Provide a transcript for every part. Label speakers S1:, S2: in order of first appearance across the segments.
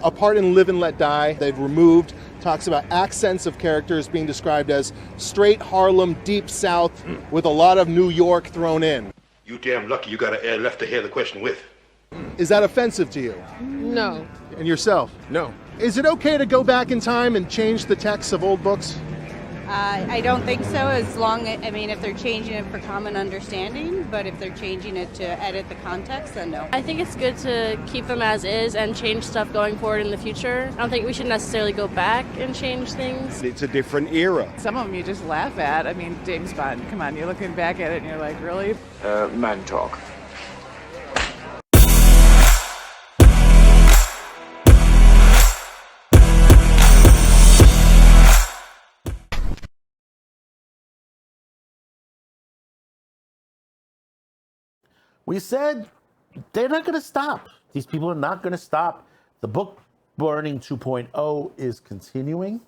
S1: A part in Live and Let Die they've removed talks about accents of characters being described as straight Harlem, deep South, with a lot of New York thrown in.
S2: You damn lucky you got an air left to hear the question with.
S1: Is that offensive to you?
S3: No.
S1: And yourself?
S4: No.
S1: Is it okay to go back in time and change the texts of old books?
S5: I don't think so, if they're changing it for common understanding, but if they're changing it to edit the context, then no.
S3: I think it's good to keep them as is and change stuff going forward in the future. I don't think we should necessarily go back and change things.
S4: It's a different era.
S6: Some of them you just laugh at. I mean, James Bond, come on, you're looking back at it and you're like, really?
S4: Man talk.
S7: We said they're not going to stop. These people are not going to stop. The book burning 2.0 is continuing.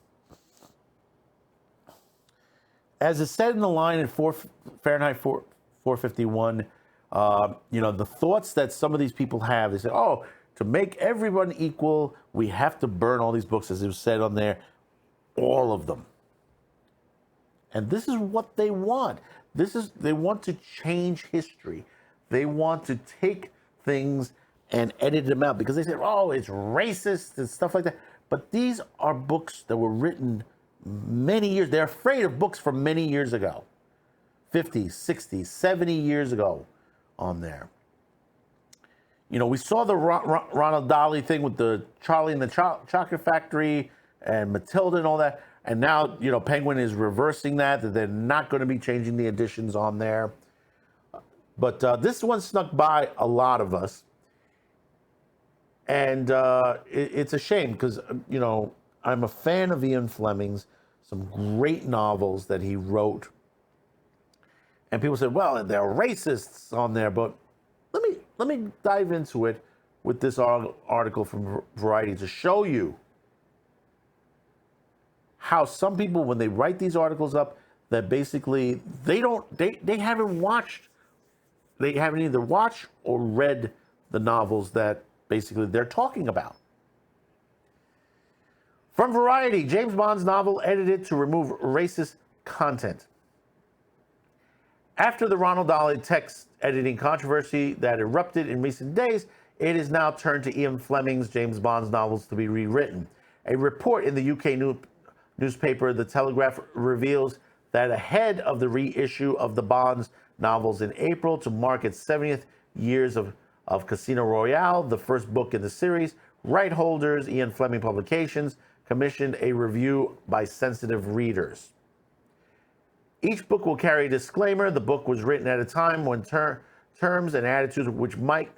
S7: As is said in the line in Fahrenheit 451, the thoughts that some of these people have, they say, oh, to make everyone equal, we have to burn all these books, as it was said on there, all of them. And this is what they want. They want to change history. They want to take things and edit them out because they say, oh, it's racist and stuff like that. But these are books that were written many years. They're afraid of books from many years ago. 50, 60, 70 years ago on there. We saw the Ronald Dahl thing with the Charlie and the Chocolate Factory and Matilda and all that. And now, Penguin is reversing that they're not going to be changing the editions on there. But this one snuck by a lot of us. And it's a shame because, I'm a fan of Ian Fleming's, some great novels that he wrote. And people said, well, there are racists on there. But let me dive into it with this article from Variety to show you how some people, when they write these articles up, that basically they haven't either watched or read the novels that basically they're talking about. From Variety, James Bond's novel edited to remove racist content. After the Ronald Dahl text editing controversy that erupted in recent days, it is now turned to Ian Fleming's James Bond's novels to be rewritten. A report in the UK newspaper The Telegraph reveals that ahead of the reissue of the Bond's novels in April to mark its 70th years of Casino Royale, the first book in the series, right holders Ian Fleming Publications commissioned a review by sensitive readers. Each book will carry a disclaimer. The book was written at a time when terms and attitudes which might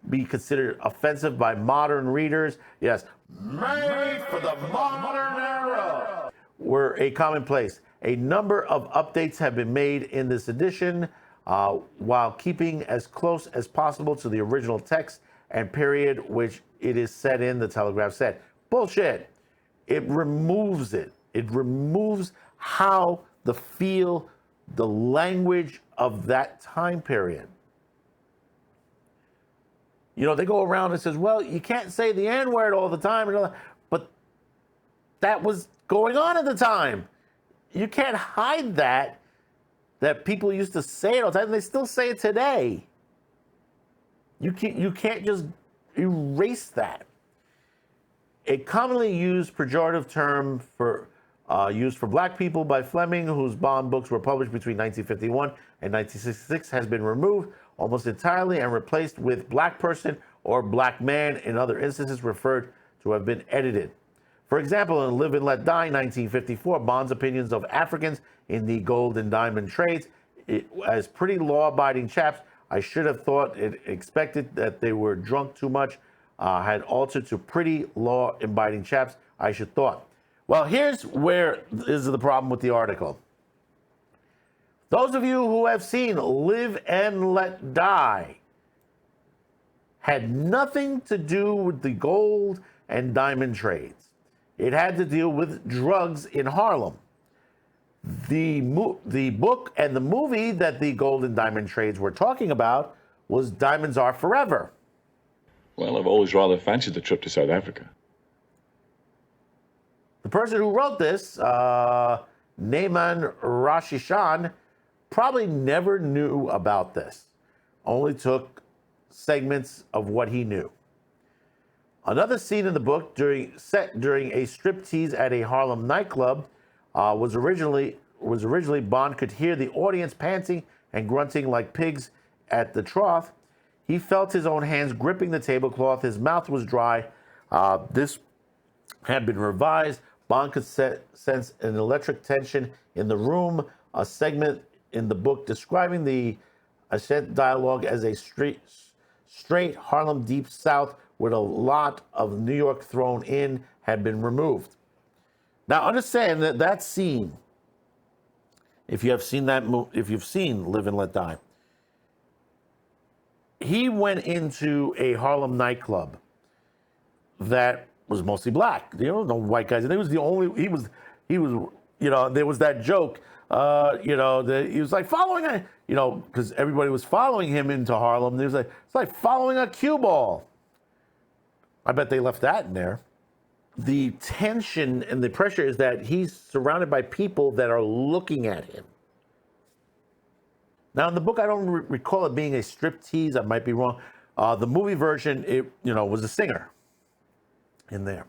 S7: be considered offensive by modern readers, yes, made for the modern era, were a commonplace. A number of updates have been made in this edition while keeping as close as possible to the original text and period which it is set in, the Telegraph said. Bullshit. It removes it. It removes how the feel, the language of that time period. They go around and says, well, you can't say the N-word all the time, but that was going on at the time. You can't hide that people used to say it all the time, and they still say it today. You can't just erase that. A commonly used pejorative term used for black people by Fleming, whose Bond books were published between 1951 and 1966, has been removed almost entirely and replaced with black person or black man, in other instances referred to have been edited. For example, in Live and Let Die, 1954, Bond's opinions of Africans in the gold and diamond trades, as pretty law-abiding chaps, I should have thought it expected that they were drunk too much, had altered to pretty law-abiding chaps, I should thought. Well, here's where is the problem with the article. Those of you who have seen Live and Let Die had nothing to do with the gold and diamond trades. It had to deal with drugs in Harlem. The book and the movie that the gold and diamond trades were talking about was Diamonds Are Forever.
S8: Well, I've always rather fancied the trip to South Africa.
S7: The person who wrote this, Naaman Rashishan, probably never knew about this. Only took segments of what he knew. Another scene in the book set during a striptease at a Harlem nightclub was originally Bond could hear the audience panting and grunting like pigs at the trough. He felt his own hands gripping the tablecloth. His mouth was dry. This had been revised. Bond could sense an electric tension in the room. A segment in the book describing the ascent dialogue as a straight Harlem Deep South with a lot of New York thrown in had been removed. Now understand that scene, if you have seen if you've seen Live and Let Die, he went into a Harlem nightclub that was mostly black. No white guys. And he was the only, he was, there was that joke, he was like following because everybody was following him into Harlem. There's like, it's like following a cue ball. I bet they left that in there. The tension and the pressure is that he's surrounded by people that are looking at him. Now, in the book, I don't recall it being a striptease. I might be wrong. The movie version, it was a singer in there.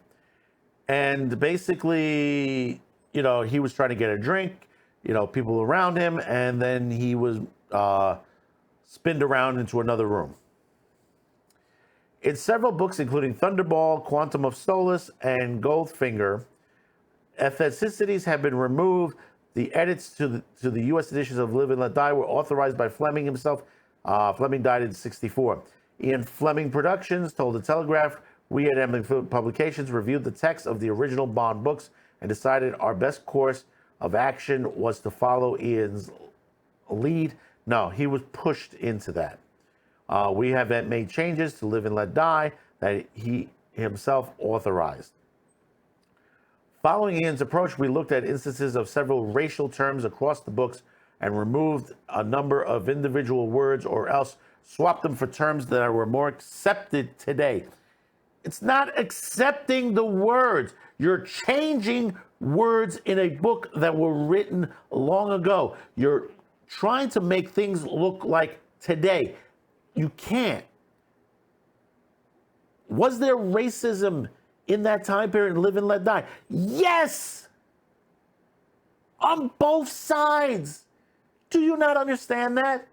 S7: And basically, he was trying to get a drink, people around him, and then he was spinned around into another room. In several books, including Thunderball, Quantum of Solace, and Goldfinger, ethnicities have been removed. The edits to the U.S. editions of Live and Let Die were authorized by Fleming himself. Fleming died in 1964. Ian Fleming Productions told The Telegraph, "We at Emblem Publications reviewed the text of the original Bond books and decided our best course of action was to follow Ian's lead." No, he was pushed into that. We have made changes to Live and Let Die that he himself authorized. Following Ian's approach, we looked at instances of several racial terms across the books and removed a number of individual words or else swapped them for terms that were more accepted today. It's not accepting the words. You're changing words in a book that were written long ago. You're trying to make things look like today. You can't. Was there racism in that time period in Live and Let Die? Yes! On both sides. Do you not understand that?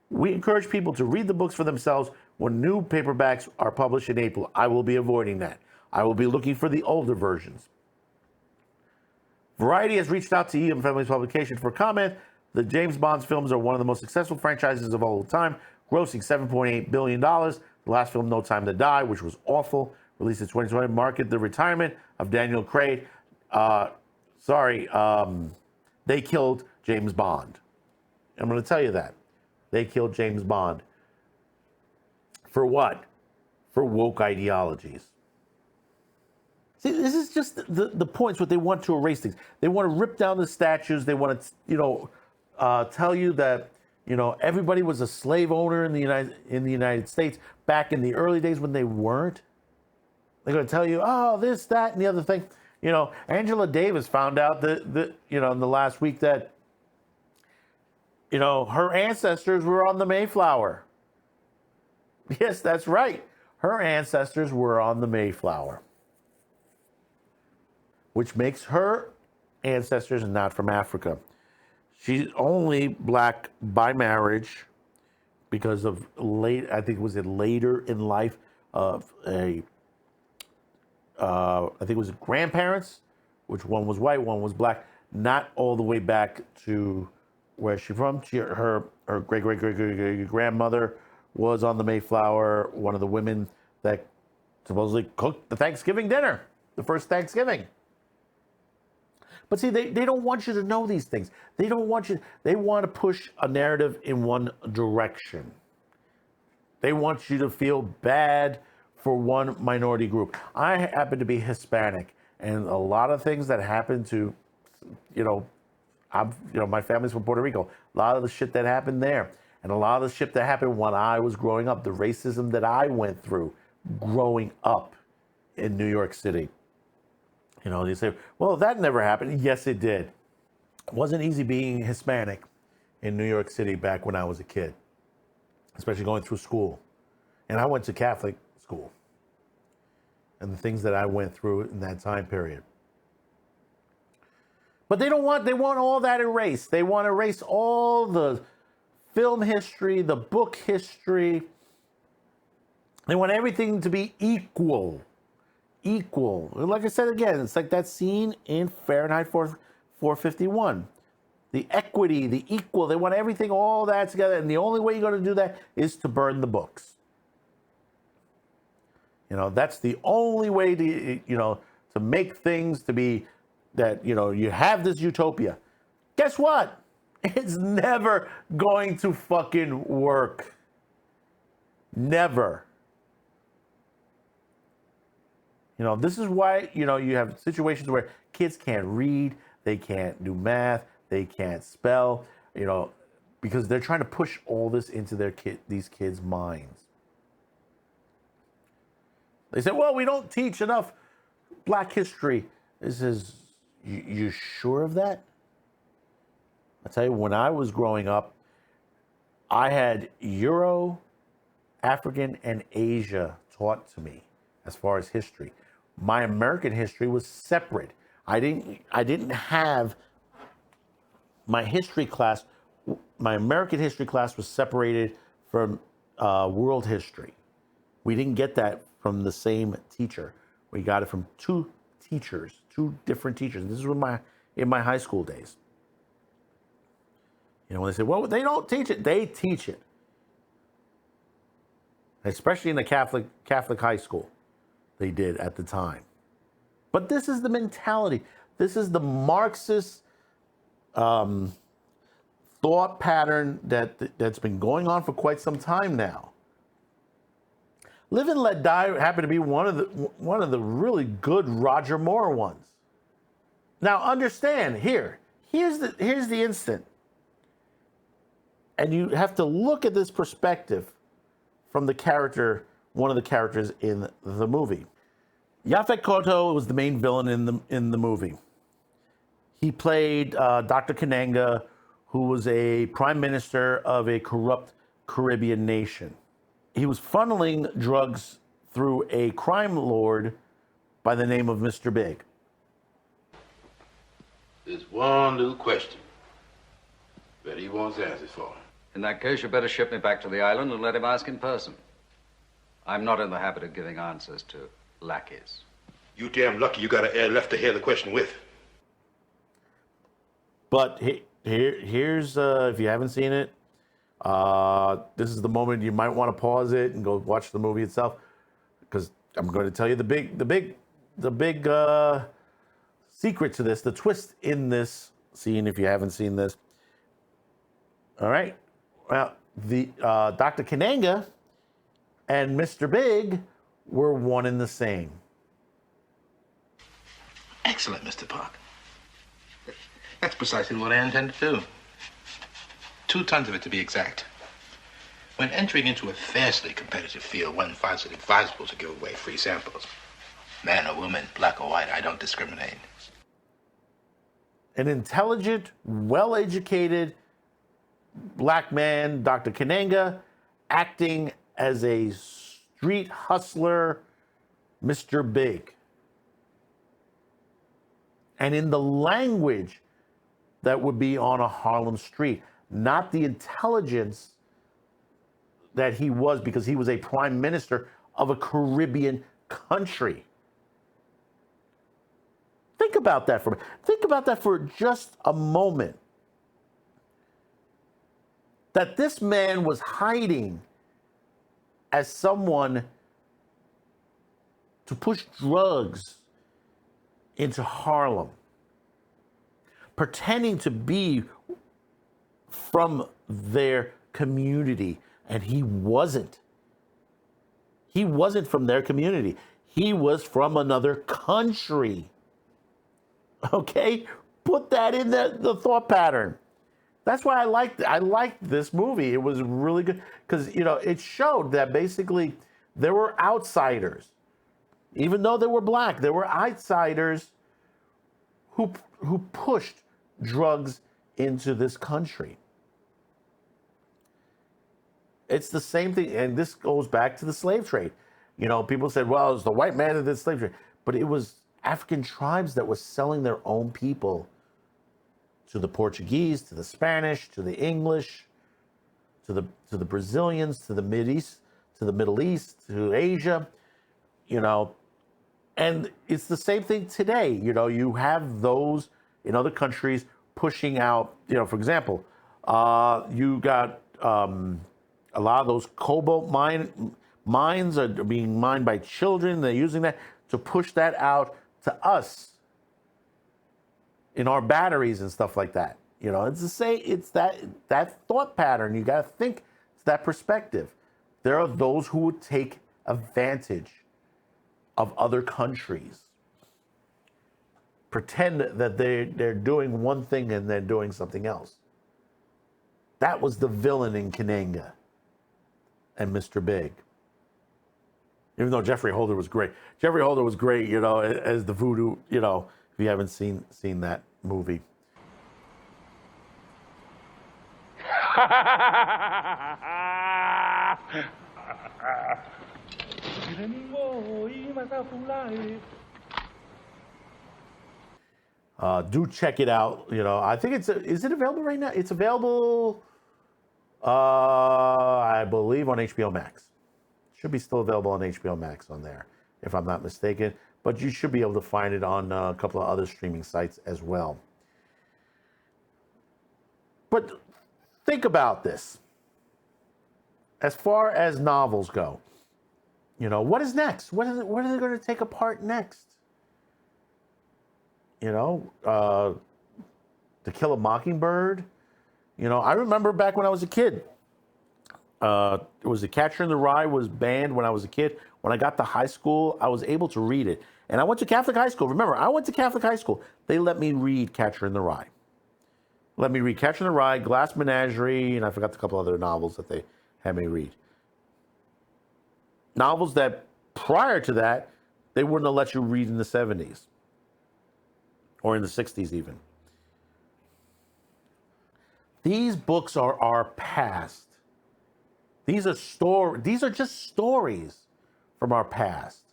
S7: We encourage people to read the books for themselves when new paperbacks are published in April. I will be avoiding that. I will be looking for the older versions. Variety has reached out to E.M. Family's publication for comment. The James Bond films are one of the most successful franchises of all time, grossing $7.8 billion. The last film, No Time to Die, which was awful, released in 2020, marked the retirement of Daniel Craig. They killed James Bond. I'm going to tell you that. They killed James Bond. For what? For woke ideologies. See, this is just the points, what they want to erase things. They want to rip down the statues. They want to, tell you that, everybody was a slave owner in the United States back in the early days when they weren't. They're going to tell you, oh, this, that, and the other thing. Angela Davis found out that in the last week that, her ancestors were on the Mayflower. Yes, that's right. Her ancestors were on the Mayflower, which makes her ancestors not from Africa. She's only black by marriage because of later in life of I think it was grandparents, which one was white, one was black, not all the way back to where she's from. Her great grandmother was on the Mayflower, one of the women that supposedly cooked the Thanksgiving dinner, the first Thanksgiving. But see, they don't want you to know these things. They want to push a narrative in one direction. They want you to feel bad for one minority group. I happen to be Hispanic, and a lot of things that happen to, my family's from Puerto Rico. A lot of the shit that happened there, and a lot of the shit that happened when I was growing up, the racism that I went through growing up in New York City, You know, they say, well, that never happened. Yes, it did. It wasn't easy being Hispanic in New York City back when I was a kid, especially going through school. And I went to Catholic school. And the things that I went through in that time period. But they want all that erased. They want to erase all the film history, the book history. They want everything to be equal. Equal. Like I said again, it's like that scene in Fahrenheit 451. The equity, the equal, they want everything, all that together. And the only way you're going to do that is to burn the books. You know, that's the only way to, you know, to make things to be that, you know, you have this utopia. Guess what? It's never going to fucking work. Never. You know, this is why, you know, you have situations where kids can't read, they can't do math, they can't spell, you know, because they're trying to push all this into these kids' minds. They say, well, we don't teach enough black history. This is, you sure of that? I tell you, when I was growing up, I had Euro, African, and Asia taught to me as far as history. My American history was separate. I didn't have my history class. My American history class was separated from world history. We didn't get that from the same teacher. We got it from two teachers, two different teachers. This was in my high school days. You know, when they say, well, they don't teach it, they teach it. Especially in the Catholic high school, they did at the time. But this is the mentality. This is the Marxist thought pattern that's been going on for quite some time now. Live and Let Die happened to be one of the really good Roger Moore ones. Now understand, here's the instant. And you have to look at this perspective from one of the characters in the movie. Yaphet Kotto was the main villain in the movie. He played Dr. Kananga, who was a prime minister of a corrupt Caribbean nation. He was funneling drugs through a crime lord by the name of Mr. Big.
S2: There's one little question that he wants answers for.
S8: In that case, you better ship me back to the island and let him ask in person. I'm not in the habit of giving answers to lackeys.
S2: You damn lucky you got an air left to hear the question with.
S7: But here's, if you haven't seen it, this is the moment you might want to pause it and go watch the movie itself, because I'm going to tell you the big secret to this, the twist in this scene. If you haven't seen this, all right. Well, the Dr. Kananga and Mr. Big were one and the same.
S2: Excellent, Mr. Park. That's precisely what I intend to do. 2 tons of it, to be exact. When entering into a fiercely competitive field, one finds it advisable to give away free samples. Man or woman, black or white, I don't discriminate.
S7: An intelligent, well-educated black man, Dr. Kananga, acting as a street hustler, Mr. Big. And in the language that would be on a Harlem street, not the intelligence that he was, because he was a prime minister of a Caribbean country. Think about that for just a moment. That this man was hiding as someone to push drugs into Harlem, pretending to be from their community, and he wasn't. He wasn't from their community. He was from another country. Okay? Put that in the thought pattern. That's why I liked this movie. It was really good because, you know, it showed that basically there were outsiders. Even though they were black, there were outsiders who pushed drugs into this country. It's the same thing, and this goes back to the slave trade. You know, people said, well, it was the white man that did slave trade, but it was African tribes that were selling their own people to the Portuguese, to the Spanish, to the English, to the Brazilians, to the Middle East, to Asia, you know. And it's the same thing today. You know, you have those in other countries pushing out, you know, for example, you got a lot of those cobalt mines are being mined by children. They're using that to push that out to us in our batteries and stuff like that. You know, it's to say it's that thought pattern. You got to think it's that perspective. There are those who would take advantage of other countries, pretend that they're doing one thing and they're doing something else. That was the villain in Kananga and Mr. Big. Even though Jeffrey Holder was great. Jeffrey Holder was great, you know, as the voodoo, you know, if you haven't seen that movie. Do check it out. You know, I think is it available right now? It's available, I believe, on HBO Max. Should be still available on HBO Max on there, if I'm not mistaken. But you should be able to find it on a couple of other streaming sites as well. But think about this. As far as novels go, you know, what is next? What are they going to take apart next? You know, To Kill a Mockingbird. You know, I remember back when I was a kid. It was The Catcher in the Rye was banned when I was a kid. When I got to high school, I was able to read it. And I went to Catholic high school. Remember, I went to Catholic high school. They let me read Catcher in the Rye. Let me read Catcher in the Rye, Glass Menagerie, and I forgot a couple other novels that they had me read. Novels that prior to that, they wouldn't have let you read in the 70s. Or in the 60s even. These books are our past. These are just stories from our past.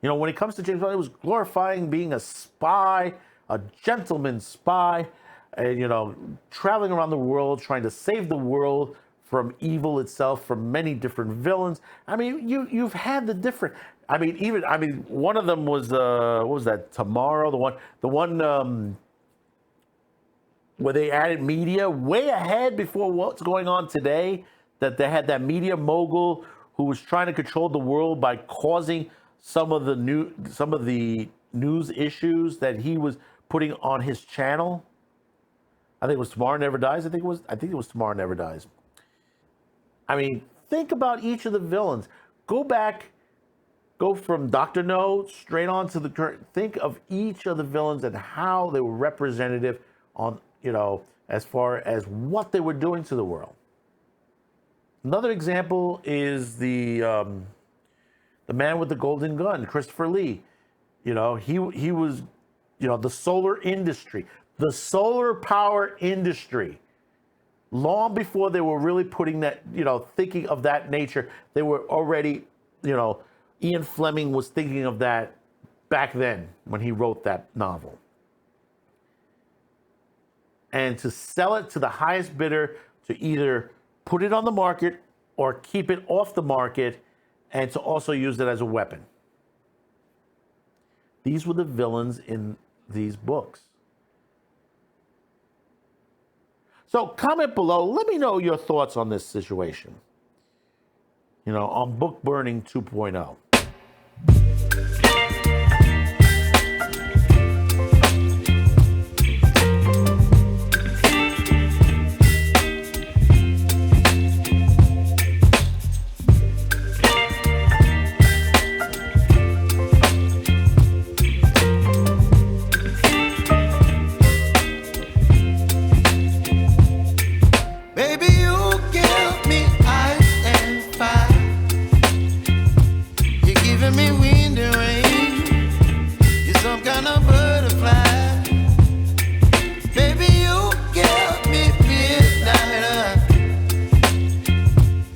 S7: You know, when it comes to James Bond, it was glorifying being a spy, a gentleman spy, and, you know, traveling around the world, trying to save the world from evil itself, from many different villains. I mean, you've had the different. I mean, one of them was what was that? Tomorrow, the one where they added media way ahead before what's going on today. That they had that media mogul who was trying to control the world by causing some of the news issues that he was putting on his channel. I think it was Tomorrow Never Dies. I think it was Tomorrow Never Dies. I mean, think about each of the villains. Go from Dr. No straight on to the current. Think of each of the villains and how they were representative on, you know, as far as what they were doing to the world. Another example is the man with the golden gun, Christopher Lee. You know, he was, you know, the solar industry, the solar power industry. Long before they were really putting that, you know, thinking of that nature, they were already, you know, Ian Fleming was thinking of that back then when he wrote that novel. And to sell it to the highest bidder, to either put it on the market or keep it off the market, and to also use it as a weapon. These were the villains in these books. So comment below. Let me know your thoughts on this situation. You know, on Book Burning 2.0.
S9: Giving me wind and rain. You're some kind of butterfly.